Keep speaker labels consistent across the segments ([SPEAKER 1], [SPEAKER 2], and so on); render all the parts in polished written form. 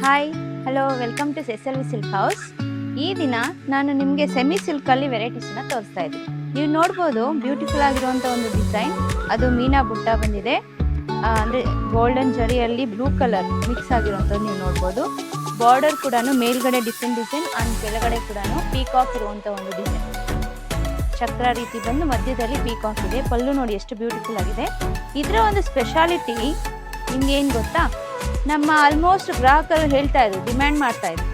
[SPEAKER 1] Hi hello welcome to SLV silk house. ಈ ದಿನ ನಾನು ನಿಮಗೆ ಸೆಮಿ ಸಿಲ್ಕಲ್ಲಿ ವೆರೈಟೀಸ್ನ ತೋರಿಸ್ತಾ ಇದ್ದೀನಿ. ನೀವು ನೋಡ್ಬೋದು ಬ್ಯೂಟಿಫುಲ್ ಆಗಿರುವಂಥ ಒಂದು ಡಿಸೈನ್, ಅದು ಮೀನಾ ಬುಟ್ಟ ಬಂದಿದೆ. ಅಂದರೆ ಗೋಲ್ಡನ್ ಜರಿಯಲ್ಲಿ ಬ್ಲೂ ಕಲರ್ ಮಿಕ್ಸ್ ಆಗಿರುವಂಥದ್ದು ನೀವು ನೋಡ್ಬೋದು. ಬಾರ್ಡರ್ ಕೂಡ ಮೇಲ್ಗಡೆ ಡಿಫ್ರೆಂಟ್ ಡಿಸೈನ್ ಆ್ಯಂಡ್ ಕೆಳಗಡೆ ಕೂಡ ಪೀಕಾಕ್ ಇರುವಂಥ ಒಂದು ಡಿಸೈನ್, ಚಕ್ರ ರೀತಿ ಬಂದು ಮಧ್ಯದಲ್ಲಿ ಪೀಕಾಕ್ ಇದೆ. ಪಲ್ಲು ನೋಡಿ ಎಷ್ಟು ಬ್ಯೂಟಿಫುಲ್ ಆಗಿದೆ. ಇದರ ಒಂದು ಸ್ಪೆಷಾಲಿಟಿ ನಿಮ್ಗೆ ಏನು ಗೊತ್ತಾ, ನಮ್ಮ ಆಲ್ಮೋಸ್ಟ್ ಗ್ರಾಹಕರು ಹೇಳ್ತಾ ಇದ್ರು, ಡಿಮ್ಯಾಂಡ್ ಮಾಡ್ತಾ ಇದ್ರು,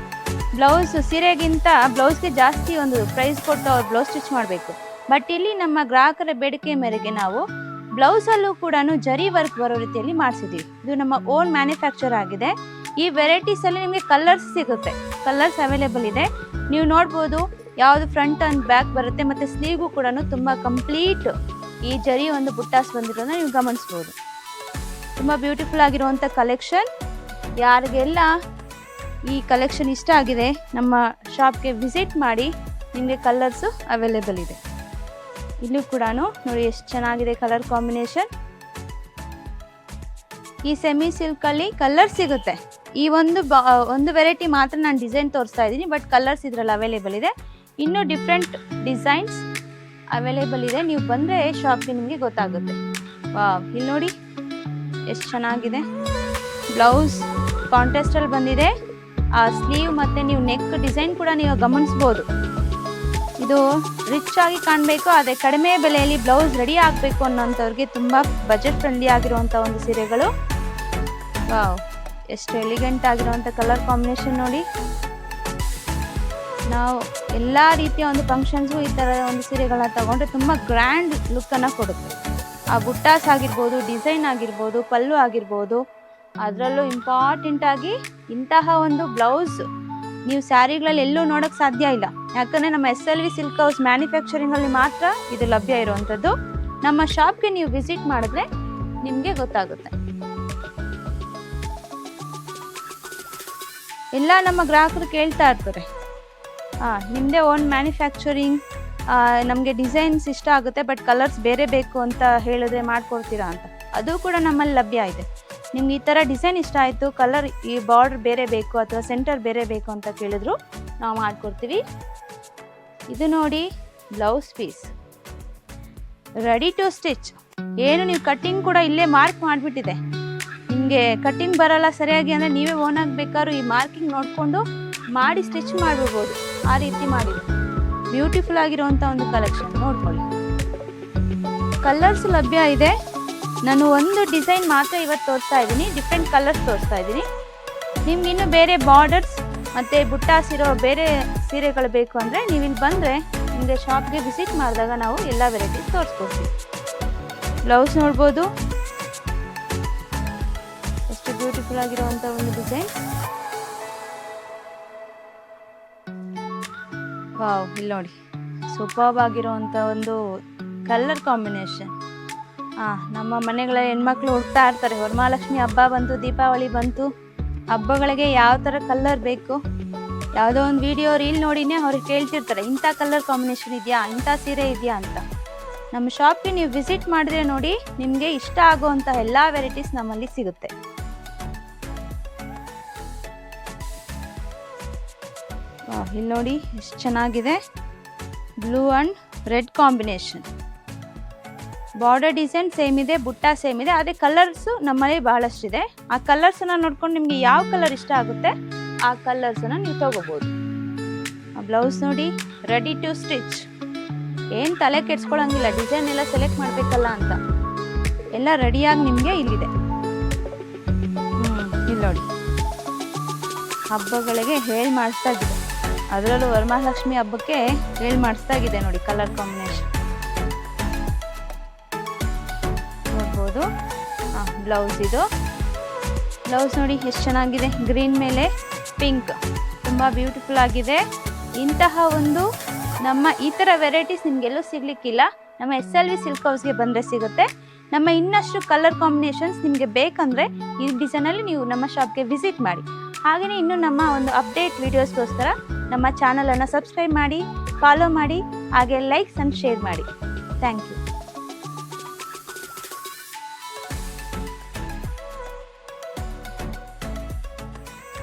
[SPEAKER 1] ಬ್ಲೌಸ್ ಸೀರೆಗಿಂತ ಬ್ಲೌಸ್ಗೆ ಜಾಸ್ತಿ ಒಂದು ಪ್ರೈಸ್ ಕೊಟ್ಟು ಅವ್ರು ಬ್ಲೌಸ್ ಸ್ಟಿಚ್ ಮಾಡಬೇಕು. ಬಟ್ ಇಲ್ಲಿ ನಮ್ಮ ಗ್ರಾಹಕರ ಬೇಡಿಕೆ ಮೇರೆಗೆ ನಾವು ಬ್ಲೌಸಲ್ಲೂ ಕೂಡ ಜರಿ ವರ್ಕ್ ಬರೋ ರೀತಿಯಲ್ಲಿ ಮಾಡಿಸಿದ್ದೀವಿ. ಇದು ನಮ್ಮ ಓನ್ ಮ್ಯಾನುಫ್ಯಾಕ್ಚರ್ ಆಗಿದೆ. ಈ ವೆರೈಟೀಸಲ್ಲಿ ನಿಮಗೆ ಕಲರ್ಸ್ ಸಿಗುತ್ತೆ, ಕಲರ್ಸ್ ಅವೈಲೇಬಲ್ ಇದೆ. ನೀವು ನೋಡ್ಬೋದು ಯಾವುದು ಫ್ರಂಟ್ ಆ್ಯಂಡ್ ಬ್ಯಾಕ್ ಬರುತ್ತೆ, ಮತ್ತು ಸ್ಲೀವ್ಗೂ ಕೂಡ ತುಂಬ ಕಂಪ್ಲೀಟ್ ಈ ಜರಿ ಒಂದು ಬುಟ್ಟಾಸ್ ಬಂದಿರೋದನ್ನ ನೀವು ಗಮನಿಸ್ಬೋದು. ತುಂಬ ಬ್ಯೂಟಿಫುಲ್ ಆಗಿರುವಂಥ ಕಲೆಕ್ಷನ್. ಯಾರಿಗೆಲ್ಲ ಈ ಕಲೆಕ್ಷನ್ ಇಷ್ಟ ಆಗಿದೆ ನಮ್ಮ ಶಾಪ್ಗೆ ವಿಸಿಟ್ ಮಾಡಿ, ನಿಮಗೆ ಕಲರ್ಸು ಅವೈಲೇಬಲ್ ಇದೆ. ಇಲ್ಲೂ ಕೂಡ ನೋಡಿ ಎಷ್ಟು ಚೆನ್ನಾಗಿದೆ ಕಲರ್ ಕಾಂಬಿನೇಷನ್. ಈ ಸೆಮಿ ಸಿಲ್ಕಲ್ಲಿ ಕಲರ್ ಸಿಗುತ್ತೆ. ಈ ಒಂದು ವೆರೈಟಿ ಮಾತ್ರ ನಾನು ಡಿಸೈನ್ ತೋರಿಸ್ತಾ ಇದ್ದೀನಿ, ಬಟ್ ಕಲರ್ಸ್ ಇದರಲ್ಲಿ ಅವೈಲೇಬಲ್ ಇದೆ. ಇನ್ನೂ ಡಿಫ್ರೆಂಟ್ ಡಿಸೈನ್ಸ್ ಅವೈಲೇಬಲ್ ಇದೆ. ನೀವು ಬಂದರೆ ಶಾಪ್ಗೆ ನಿಮಗೆ ಗೊತ್ತಾಗುತ್ತೆ. ವಾವ್, ಇಲ್ಲಿ ನೋಡಿ ಎಷ್ಟು ಚೆನ್ನಾಗಿದೆ. ಬ್ಲೌಸ್ ಕಾಂಟ್ರಾಸ್ಟಲ್ಲಿ ಬಂದಿದೆ. ಆ ಸ್ಲೀವ್ ಮತ್ತು ನೀವು ನೆಕ್ ಡಿಸೈನ್ ಕೂಡ ನೀವು ಗಮನಿಸ್ಬೋದು. ಇದು ರಿಚ್ ಆಗಿ ಕಾಣಬೇಕು, ಆದರೆ ಕಡಿಮೆ ಬೆಲೆಯಲ್ಲಿ ಬ್ಲೌಸ್ ರೆಡಿ ಆಗಬೇಕು ಅನ್ನೋಂಥವ್ರಿಗೆ ತುಂಬ ಬಜೆಟ್ ಫ್ರೆಂಡ್ಲಿ ಆಗಿರುವಂಥ ಒಂದು ಸೀರೆಗಳು. ವಾವ್, ಎಷ್ಟು ಎಲಿಗೆಂಟ್ ಆಗಿರುವಂಥ ಕಲರ್ ಕಾಂಬಿನೇಷನ್ ನೋಡಿ. ನಾವು ಎಲ್ಲ ರೀತಿಯ ಒಂದು ಫಂಕ್ಷನ್ಸ್ಗೂ ಈ ಥರದ ಒಂದು ಸೀರೆಗಳನ್ನ ತಗೊಂಡ್ರೆ ತುಂಬ ಗ್ರ್ಯಾಂಡ್ ಲುಕ್ಕನ್ನು ಕೊಡುತ್ತೆ. ಆ ಬುಟ್ಟಾಸ್ ಆಗಿರ್ಬೋದು, ಡಿಸೈನ್ ಆಗಿರ್ಬೋದು, ಪಲ್ಲು ಆಗಿರ್ಬೋದು, ಅದರಲ್ಲೂ ಇಂಪಾರ್ಟೆಂಟ್ ಆಗಿ ಇಂತಹ ಒಂದು ಬ್ಲೌಸ್ ನೀವು ಸ್ಯಾರಿಗಳಲ್ಲಿ ಎಲ್ಲೂ ನೋಡೋಕ್ಕೆ ಸಾಧ್ಯ ಇಲ್ಲ. ಯಾಕಂದರೆ ನಮ್ಮ SLV ಸಿಲ್ಕ್ ಹೌಸ್ ಮ್ಯಾನುಫ್ಯಾಕ್ಚರಿಂಗಲ್ಲಿ ಮಾತ್ರ ಇದು ಲಭ್ಯ ಇರುವಂಥದ್ದು. ನಮ್ಮ ಶಾಪ್ಗೆ ನೀವು ವಿಸಿಟ್ ಮಾಡಿದ್ರೆ ನಿಮಗೆ ಗೊತ್ತಾಗುತ್ತೆ. ಎಲ್ಲ ನಮ್ಮ ಗ್ರಾಹಕರು ಕೇಳ್ತಾ ಇರ್ತಾರೆ, ನಿಮ್ಮದೇ ಓನ್ ಮ್ಯಾನುಫ್ಯಾಕ್ಚರಿಂಗ್, ನಮಗೆ ಡಿಸೈನ್ಸ್ ಇಷ್ಟ ಆಗುತ್ತೆ ಬಟ್ ಕಲರ್ಸ್ ಬೇರೆ ಬೇಕು ಅಂತ ಹೇಳಿದ್ರೆ ಮಾಡಿಕೊಡ್ತೀರಾ ಅಂತ. ಅದು ಕೂಡ ನಮ್ಮಲ್ಲಿ ಲಭ್ಯ ಇದೆ. ನಿಮ್ಗೆ ಈ ಥರ ಡಿಸೈನ್ ಇಷ್ಟ ಆಯಿತು, ಕಲರ್ ಈ ಬಾರ್ಡ್ರ್ ಬೇರೆ ಬೇಕು ಅಥವಾ ಸೆಂಟರ್ ಬೇರೆ ಬೇಕು ಅಂತ ಕೇಳಿದ್ರು ನಾವು ಮಾಡಿಕೊಡ್ತೀವಿ. ಇದು ನೋಡಿ blouse piece ready to stitch. ಏನು ನೀವು ಕಟ್ಟಿಂಗ್ ಕೂಡ ಇಲ್ಲೇ ಮಾರ್ಕ್ ಮಾಡಿಬಿಟ್ಟಿದೆ. ನಿಮಗೆ ಕಟ್ಟಿಂಗ್ ಬರಲ್ಲ ಸರಿಯಾಗಿ ಅಂದರೆ ನೀವೇ ಓನಾಗಿ ಬೇಕಾದ್ರೂ ಈ ಮಾರ್ಕಿಂಗ್ ನೋಡಿಕೊಂಡು ಮಾಡಿ ಸ್ಟಿಚ್ ಮಾಡಿಬಿಡ್ಬೋದು. ಆ ರೀತಿ ಮಾಡಿದೆ. ಬ್ಯೂಟಿಫುಲ್ ಆಗಿರುವಂಥ ಒಂದು ಕಲೆಕ್ಷನ್ ನೋಡ್ಕೊಳ್ಳಿ. ಕಲರ್ಸ್ ಲಭ್ಯ ಇದೆ. ನಾನು ಒಂದು ಡಿಸೈನ್ ಮಾತ್ರ ಇವತ್ತು ತೋರಿಸ್ತಾ ಇದ್ದೀನಿ, ಡಿಫ್ರೆಂಟ್ ಕಲರ್ಸ್ ತೋರಿಸ್ತಾ ಇದ್ದೀನಿ. ನಿಮ್ಗೆ ಇನ್ನೂ ಬೇರೆ ಬಾರ್ಡರ್ಸ್ ಮತ್ತು ಬುಟ್ಟಾಸ್ ಇರೋ ಬೇರೆ ಸೀರೆಗಳು ಬೇಕು ಅಂದರೆ ನೀವು ಇಲ್ಲಿ ಬಂದರೆ ನಿಮಗೆ ಶಾಪ್ಗೆ ವಿಸಿಟ್ ಮಾಡಿದಾಗ ನಾವು ಎಲ್ಲ ವೆರೈಟೀಸ್ ತೋರಿಸ್ಕೊಡ್ತೀವಿ. ಬ್ಲೌಸ್ ನೋಡ್ಬೋದು, ಎಷ್ಟು ಬ್ಯೂಟಿಫುಲ್ ಆಗಿರುವಂಥ ಒಂದು ಡಿಸೈನ್. ವಾವ್, ಇಲ್ಲಿ ನೋಡಿ ಸೂಪರ್ಬ್ ಆಗಿರುವಂಥ ಒಂದು ಕಲರ್ ಕಾಂಬಿನೇಷನ್. ನಮ್ಮ ಮನೆಗಳ ಹೆಣ್ಮಕ್ಳು ಹುಡ್ತಾ ಇರ್ತಾರೆ, ವರಮಹಾಲಕ್ಷ್ಮಿ ಹಬ್ಬ ಬಂತು, ದೀಪಾವಳಿ ಬಂತು, ಹಬ್ಬಗಳಿಗೆ ಯಾವ ಥರ ಕಲರ್ ಬೇಕು, ಯಾವುದೋ ಒಂದು ವಿಡಿಯೋ ರೀಲ್ ನೋಡಿನೇ ಅವ್ರಿಗೆ ಕೇಳ್ತಿರ್ತಾರೆ, ಇಂಥ ಕಲರ್ ಕಾಂಬಿನೇಷನ್ ಇದೆಯಾ, ಇಂಥ ಸೀರೆ ಇದೆಯಾ ಅಂತ. ನಮ್ಮ ಶಾಪ್ಗೆ ನೀವು ವಿಸಿಟ್ ಮಾಡಿದ್ರೆ ನೋಡಿ ನಿಮಗೆ ಇಷ್ಟ ಆಗುವಂಥ ಎಲ್ಲ ವೆರೈಟೀಸ್ ನಮ್ಮಲ್ಲಿ ಸಿಗುತ್ತೆ. ಇಲ್ಲಿ ನೋಡಿ ಎಷ್ಟು ಚೆನ್ನಾಗಿದೆ. Blue and red combination. Border design same ಇದೆ, ಬುಟ್ಟ ಸೇಮ್ ಇದೆ, ಅದೇ ಕಲರ್ಸು ನಮ್ಮಲ್ಲಿ ಭಾಳಷ್ಟಿದೆ. ಆ ಕಲರ್ಸನ್ನು ನೋಡ್ಕೊಂಡು ನಿಮಗೆ ಯಾವ ಕಲರ್ ಇಷ್ಟ ಆಗುತ್ತೆ ಆ ಕಲರ್ಸನ್ನು ನೀವು ತೊಗೋಬೋದು. ಆ ಬ್ಲೌಸ್ ನೋಡಿ ರೆಡಿ ಟು ಸ್ಟಿಚ್. ಏನು ತಲೆ ಕೆಡ್ಸ್ಕೊಳಂಗಿಲ್ಲ, ಡಿಸೈನ್ ಎಲ್ಲ ಸೆಲೆಕ್ಟ್ ಮಾಡಬೇಕಲ್ಲ ಅಂತ, ಎಲ್ಲ ರೆಡಿಯಾಗಿ ನಿಮಗೆ ಇಲ್ಲಿದೆ. ಇಲ್ಲಿ ನೋಡಿ ಹಬ್ಬಗಳಿಗೆ ಹೇಳಿ ಮಾಡಿಸ್ತಾಗಿದೆ, ಅದರಲ್ಲೂ ವರಮಹಾಲಕ್ಷ್ಮಿ ಹಬ್ಬಕ್ಕೆ ಹೇಳಿ ಮಾಡಿಸ್ತಾಗಿದೆ ನೋಡಿ ಕಲರ್ ಕಾಂಬಿನೇಷನ್ ನೋಡ್ಬೋದು. ಬ್ಲೌಸ್ ಇದು ಬ್ಲೌಸ್ ನೋಡಿ ಎಷ್ಟು ಚೆನ್ನಾಗಿದೆ. ಗ್ರೀನ್ ಮೇಲೆ ಪಿಂಕ್, ತುಂಬ ಬ್ಯೂಟಿಫುಲ್ ಆಗಿದೆ. ಇಂತಹ ಒಂದು ನಮ್ಮ ಈ ಥರ ವೆರೈಟೀಸ್ ನಿಮಗೆಲ್ಲೂ ಸಿಗಲಿಕ್ಕಿಲ್ಲ. ನಮ್ಮ SLV ಸಿಲ್ಕ್ ಹೌಸ್ಗೆ ಬಂದರೆ ಸಿಗುತ್ತೆ. ನಮ್ಮ ಇನ್ನಷ್ಟು ಕಲರ್ ಕಾಂಬಿನೇಷನ್ಸ್ ನಿಮಗೆ ಬೇಕಂದರೆ ಈ ಡಿಸೈನಲ್ಲಿ ನೀವು ನಮ್ಮ ಶಾಪ್ಗೆ ವಿಸಿಟ್ ಮಾಡಿ. ಹಾಗೆಯೇ ಇನ್ನು ನಮ್ಮ ಒಂದು ಅಪ್ಡೇಟ್ ವಿಡಿಯೋಸ್ಗೋಸ್ಕರ ನಮ್ಮ ಚಾನಲನ್ನು ಸಬ್ಸ್ಕ್ರೈಬ್ ಮಾಡಿ, ಫಾಲೋ ಮಾಡಿ, ಹಾಗೆ ಲೈಕ್ಸ್ ಆ್ಯಂಡ್ ಶೇರ್ ಮಾಡಿ. Thank you.